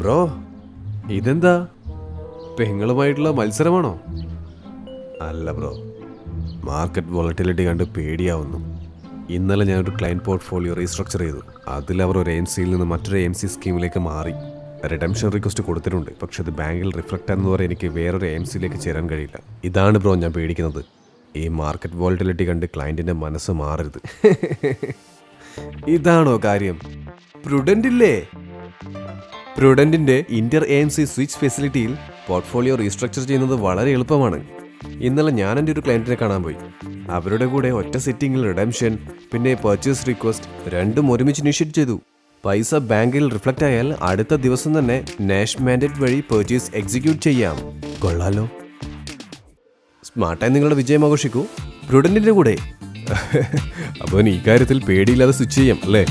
Bro ഇതെന്താ പെങ്ങളുമായിട്ടുള്ള മത്സരമാണോ? അല്ല bro, market volatility കണ്ട് പേടിയാവുന്നു. ഇന്നലെ ഞാനൊരു ക്ലയൻറ്റ് പോർട്ട്ഫോളിയോ റീസ്ട്രക്ചർ ചെയ്തു. അതിലവർ ഒരു എം സിയിൽ നിന്ന് മറ്റൊരു എം സി സ്കീമിലേക്ക് മാറി. റിഡംഷൻ റിക്വസ്റ്റ് കൊടുത്തിട്ടുണ്ട്, പക്ഷെ അത് ബാങ്കിൽ റിഫ്ലക്റ്റ് ആണെന്ന് പറയാൻ എനിക്ക് വേറൊരു എം സിയിലേക്ക് ചേരാൻ കഴിയില്ല. ഇതാണ് ബ്രോ ഞാൻ പേടിക്കുന്നത്. ഈ മാർക്കറ്റ് വോളറ്റിലിറ്റി കണ്ട് ക്ലയൻറ്റിൻ്റെ മനസ്സ് മാറരുത്. ഇതാണോ കാര്യം? പ്രുഡൻ്റ് പ്രുഡന്റിന്റെ inter A M C switch ഫെസിലിറ്റിയിൽ പോർട്ട്ഫോളിയോ റീസ്ട്രക്ചർ ചെയ്യുന്നത് വളരെ എളുപ്പമാണ്. ഇന്നലെ ഞാൻ എൻ്റെ ഒരു ക്ലയൻറ്റിനെ കാണാൻ പോയി. അവരുടെ കൂടെ ഒറ്റ സിറ്റിംഗിൽ റിഡംഷൻ പിന്നെ പർച്ചേസ് റിക്വസ്റ്റ് രണ്ടും ഒരുമിച്ച് ഇനിഷ്യേറ്റ് ചെയ്തു. പൈസ ബാങ്കിൽ റിഫ്ലക്റ്റ് ആയാൽ അടുത്ത ദിവസം തന്നെ നാഷ് മാൻഡേറ്റ് വഴി പർച്ചേസ് എക്സിക്യൂട്ട് ചെയ്യാം. കൊള്ളാലോ. സ്മാർട്ടായി നിങ്ങളുടെ വിജയം ആഘോഷിക്കൂ പ്രുഡന്റിന്റെ കൂടെ. അപ്പോൾ ഈ കാര്യത്തിൽ പേടിയില്ലാതെ സ്വിച്ച് ചെയ്യാം അല്ലേ?